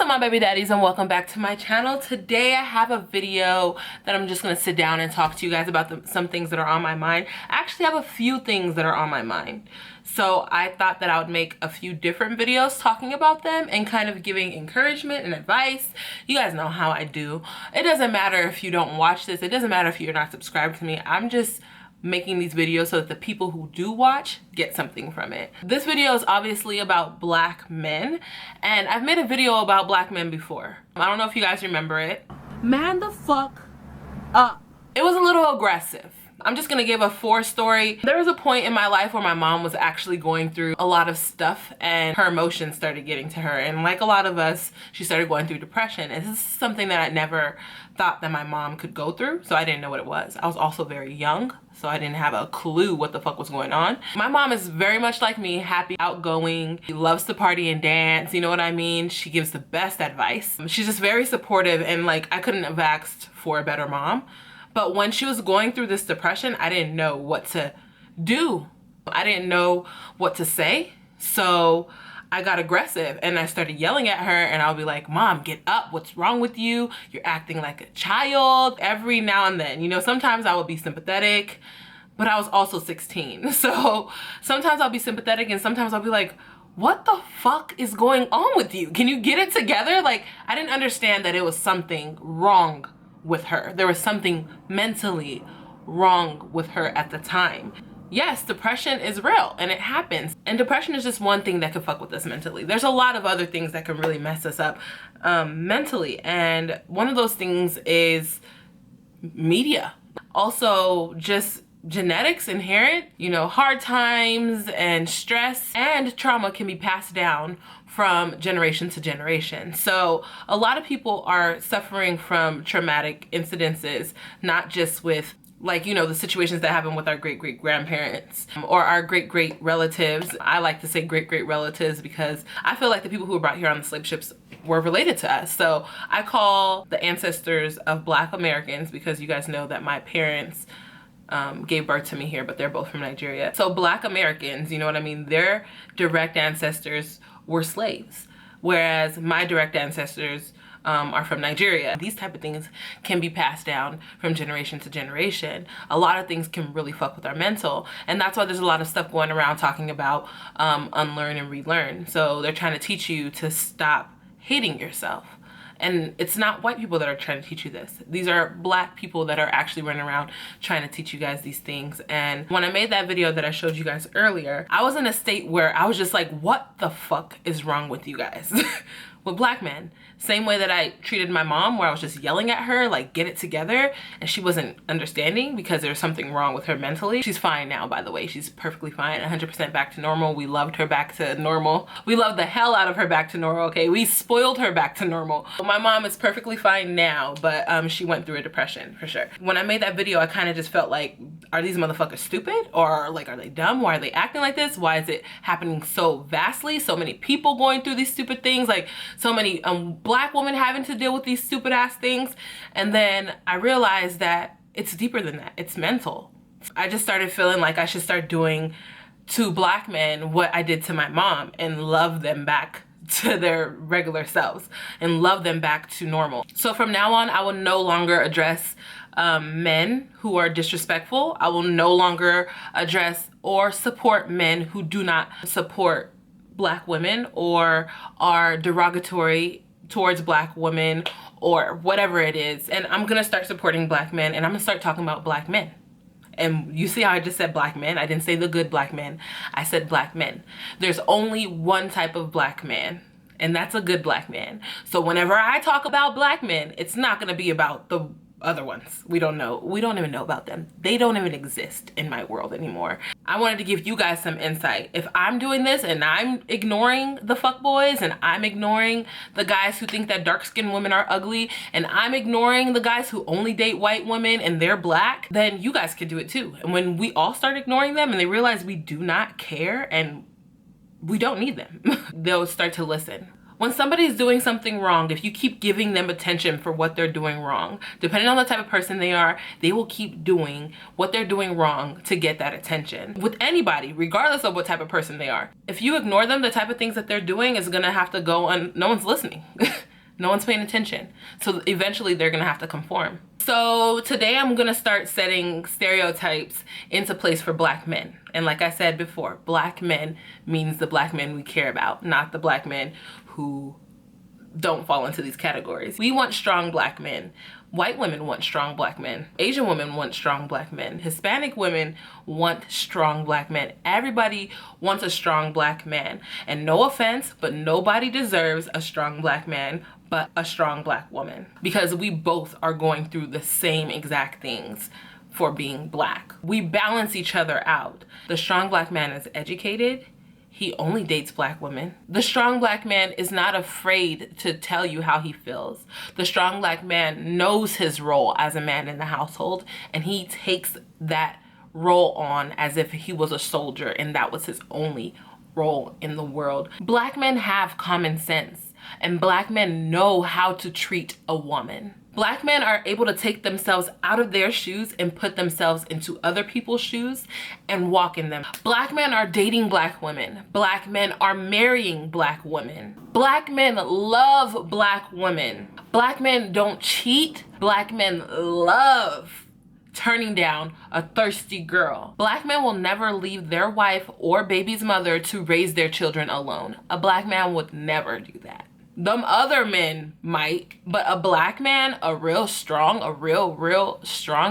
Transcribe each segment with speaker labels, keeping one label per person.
Speaker 1: up my baby daddies and welcome back to my channel. Today I have a video that I'm just gonna sit down and talk to you guys about some things that are on my mind. I actually have a few things that are on my mind. So I thought that I would make a few different videos talking about them and kind of giving encouragement and advice. You guys know how I do. It doesn't matter if you don't watch this. It doesn't matter if you're not subscribed to me. I'm just making these videos so that the people who do watch get something from it. This video is obviously about black men, and I've made a video about black men before. I don't know if you guys remember it. Man the fuck up. It was a little aggressive. I'm just gonna give a story. There was a point in my life where my mom was actually going through a lot of stuff and her emotions started getting to her, and like a lot of us, she started going through depression, and this is something that I never thought that my mom could go through, so I didn't know what it was. I was also very young, so I didn't have a clue what the fuck was going on. My mom is very much like me, happy, outgoing. She loves to party and dance, you know what I mean? She gives the best advice. She's just very supportive, and like I couldn't have asked for a better mom. But when she was going through this depression, I didn't know what to do. I didn't know what to say. So I got aggressive and I started yelling at her, and I'll be like, Mom, get up. What's wrong with you? You're acting like a child. Every now and then, you know, sometimes I would be sympathetic, but I was also 16. So sometimes I'll be sympathetic and sometimes I'll be like, what the fuck is going on with you? Can you get it together? Like, I didn't understand that it was something wrong with her. There was something mentally wrong with her at the time. Yes, depression is real and it happens. And depression is just one thing that can fuck with us mentally. There's a lot of other things that can really mess us up mentally. And one of those things is media. Also just genetics inherent, you know, hard times and stress and trauma can be passed down from generation to generation. So a lot of people are suffering from traumatic incidences, not just with, like, you know, the situations that happen with our great-great-grandparents or our great-great relatives. I like to say great-great relatives because I feel like the people who were brought here on the slave ships were related to us. So I call the ancestors of Black Americans, because you guys know that my parents gave birth to me here, but they're both from Nigeria. So Black Americans, you know what I mean? Their direct ancestors were slaves, whereas my direct ancestors are from Nigeria. These type of things can be passed down from generation to generation. A lot of things can really fuck with our mental, and that's why there's a lot of stuff going around talking about unlearn and relearn. So they're trying to teach you to stop hating yourself. And it's not white people that are trying to teach you this. These are Black people that are actually running around trying to teach you guys these things. And when I made that video that I showed you guys earlier, I was in a state where I was just like, what the fuck is wrong with you guys? With Black men. Same way that I treated my mom, where I was just yelling at her, like, get it together, and she wasn't understanding because there was something wrong with her mentally. She's fine now, by the way. She's perfectly fine, 100% back to normal. We loved her back to normal. We loved the hell out of her back to normal, okay? We spoiled her back to normal. My mom is perfectly fine now, but she went through a depression, for sure. When I made that video, I kind of just felt like, are these motherfuckers stupid? Or like, are they dumb? Why are they acting like this? Why is it happening so vastly? So many people going through these stupid things, like so many Black women having to deal with these stupid ass things. And then I realized that it's deeper than that. It's mental. I just started feeling like I should start doing to Black men what I did to my mom and love them back to their regular selves and love them back to normal. So from now on, I will no longer address men who are disrespectful. I will no longer address or support men who do not support Black women or are derogatory towards Black women or whatever it is. And I'm gonna start supporting Black men, and I'm gonna start talking about Black men. And you see how I just said Black men? I didn't say the good Black men. I said Black men. There's only one type of Black man, and that's a good Black man. So whenever I talk about Black men, it's not gonna be about the other ones. We don't know. We don't even know about them. They don't even exist in my world anymore. I wanted to give you guys some insight. If I'm doing this and I'm ignoring the fuckboys and I'm ignoring the guys who think that dark-skinned women are ugly and I'm ignoring the guys who only date white women and they're Black, then you guys can do it too. And when we all start ignoring them and they realize we do not care and we don't need them, they'll start to listen. When somebody's doing something wrong, if you keep giving them attention for what they're doing wrong, depending on the type of person they are, they will keep doing what they're doing wrong to get that attention. With anybody, regardless of what type of person they are. If you ignore them, the type of things that they're doing is gonna have to go on, no one's listening. No one's paying attention. So eventually they're gonna have to conform. So today I'm gonna start setting stereotypes into place for black men. And like I said before, black men means the black men we care about, not the black men who don't fall into these categories. We want strong black men. White women want strong black men. Asian women want strong black men. Hispanic women want strong black men. Everybody wants a strong black man. And no offense, but nobody deserves a strong black man but a strong black woman. Because we both are going through the same exact things for being black. We balance each other out. The strong black man is educated. He only dates black women. The strong black man is not afraid to tell you how he feels. The strong black man knows his role as a man in the household, and he takes that role on as if he was a soldier and that was his only role in the world. Black men have common sense, and black men know how to treat a woman. Black men are able to take themselves out of their shoes and put themselves into other people's shoes and walk in them. Black men are dating black women. Black men are marrying black women. Black men love black women. Black men don't cheat. Black men love turning down a thirsty girl. Black men will never leave their wife or baby's mother to raise their children alone. A black man would never do that. Them other men might, but a black man, a real strong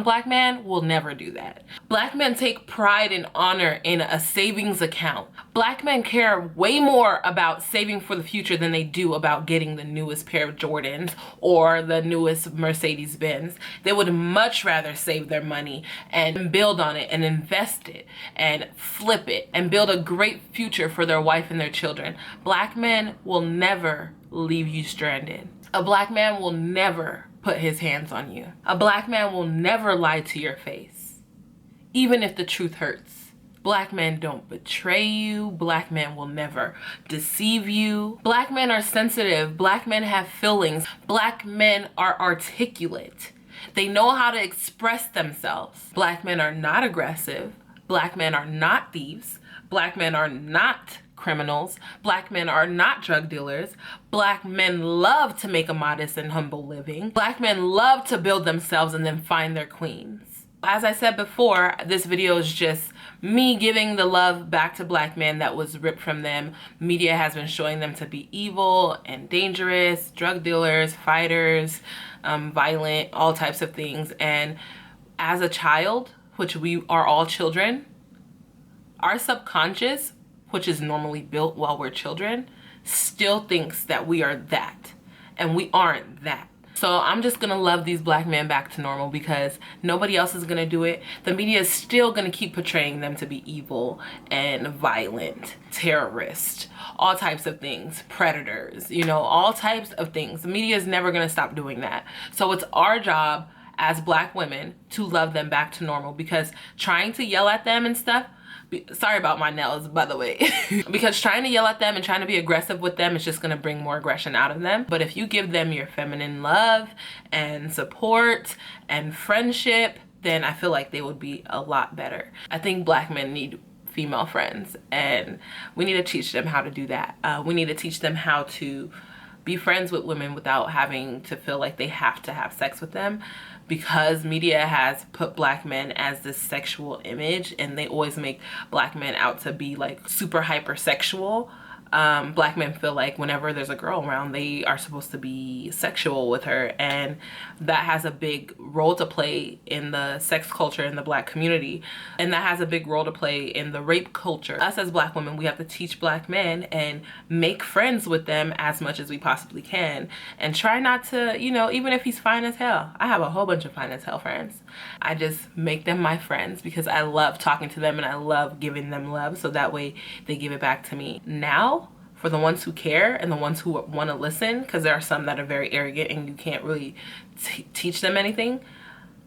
Speaker 1: black man will never do that. Black men take pride and honor in a savings account. Black men care way more about saving for the future than they do about getting the newest pair of Jordans or the newest Mercedes Benz. They would much rather save their money and build on it and invest it and flip it and build a great future for their wife and their children. Black men will never leave you stranded. A black man will never put his hands on you. A black man will never lie to your face, even if the truth hurts. Black men don't betray you. Black men will never deceive you. Black men are sensitive. Black men have feelings. Black men are articulate. They know how to express themselves. Black men are not aggressive. Black men are not thieves. Black men are not criminals. Black men are not drug dealers. Black men love to make a modest and humble living. Black men love to build themselves and then find their queens. As I said before, this video is just me giving the love back to black men that was ripped from them. Media has been showing them to be evil and dangerous, drug dealers, fighters, violent, all types of things. And as a child, which we are all children, our subconscious, which is normally built while we're children, still thinks that we are that, and we aren't that. So I'm just gonna love these black men back to normal because nobody else is gonna do it. The media is still gonna keep portraying them to be evil and violent, terrorists, all types of things, predators, you know, all types of things. The media is never gonna stop doing that. So it's our job as black women to love them back to normal, because trying to yell at them and stuff, sorry about my nails, by the way, because trying to yell at them and trying to be aggressive with them is just going to bring more aggression out of them. But if you give them your feminine love and support and friendship, then I feel like they would be a lot better. I think black men need female friends, and we need to teach them how to do that. We need to teach them how to be friends with women without having to feel like they have to have sex with them, because media has put black men as this sexual image, and they always make black men out to be like super hypersexual. Black men feel like whenever there's a girl around, they are supposed to be sexual with her, and that has a big role to play in the sex culture in the black community, and that has a big role to play in the rape culture. Us as black women, we have to teach black men and make friends with them as much as we possibly can, and try not to, you know, even if he's fine as hell. I have a whole bunch of fine as hell friends. I just make them my friends because I love talking to them and I love giving them love, so that way they give it back to me. Now, for the ones who care and the ones who want to listen, because there are some that are very arrogant and you can't really teach them anything.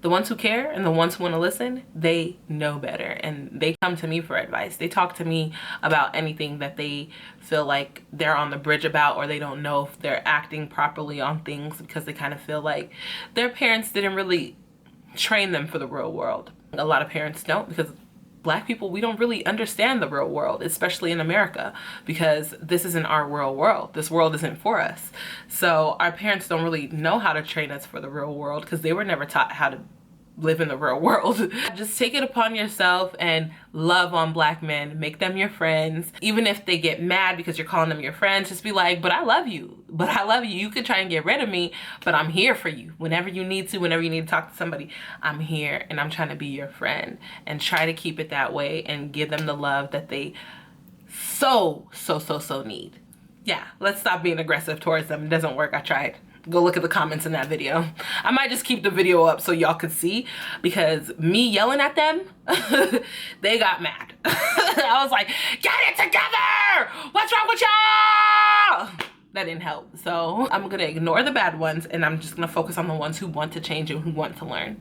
Speaker 1: The ones who care and the ones who want to listen, they know better, and they come to me for advice. They talk to me about anything that they feel like they're on the bridge about, or they don't know if they're acting properly on things because they kind of feel like their parents didn't really train them for the real world. A lot of parents don't, because Black people, we don't really understand the real world, especially in America, because this isn't our real world. This world isn't for us. So our parents don't really know how to train us for the real world because they were never taught how to live in the real world. Just take it upon yourself and love on Black men. Make them your friends. Even if they get mad because you're calling them your friends, just be like, but I love you. But I love you. You could try and get rid of me, but I'm here for you. Whenever you need to talk to somebody, I'm here and I'm trying to be your friend. And try to keep it that way and give them the love that they so need. Yeah, let's stop being aggressive towards them. It doesn't work. I tried. Go look at the comments in that video. I might just keep the video up so y'all could see, because me yelling at them, they got mad. I was like, get it together! What's wrong with y'all? That didn't help. So I'm gonna ignore the bad ones and I'm just gonna focus on the ones who want to change and who want to learn.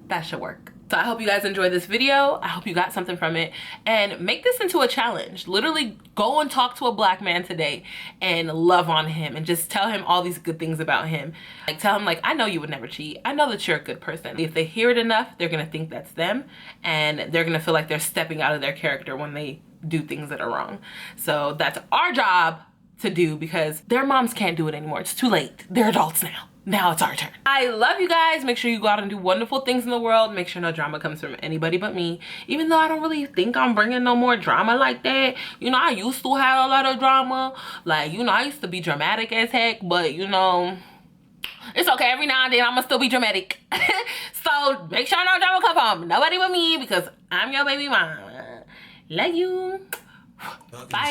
Speaker 1: That should work. So I hope you guys enjoyed this video. I hope you got something from it, and make this into a challenge. Literally go and talk to a Black man today and love on him and just tell him all these good things about him. Like, tell him, like, I know you would never cheat. I know that you're a good person. If they hear it enough, they're gonna think that's them, and they're gonna feel like they're stepping out of their character when they do things that are wrong. So that's our job to do, because their moms can't do it anymore. It's too late. They're adults now. Now it's our turn. I love you guys. Make sure you go out and do wonderful things in the world. Make sure no drama comes from anybody but me. Even though I don't really think I'm bringing no more drama like that. You know, I used to have a lot of drama. Like, you know, I used to be dramatic as heck, but you know, it's okay. Every now and then I'ma still be dramatic. So make sure no drama come from nobody but me, because I'm your baby mama. Love you. Bye.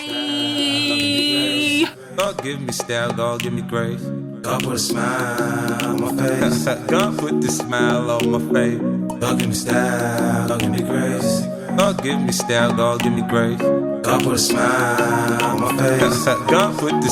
Speaker 2: God give me style, God give me grace.
Speaker 3: God put a smile on my face.
Speaker 2: God put the smile on my face.
Speaker 3: God give me style, God give me grace.
Speaker 2: God give me style, God give me grace.
Speaker 3: God put a smile on my face.
Speaker 2: God put the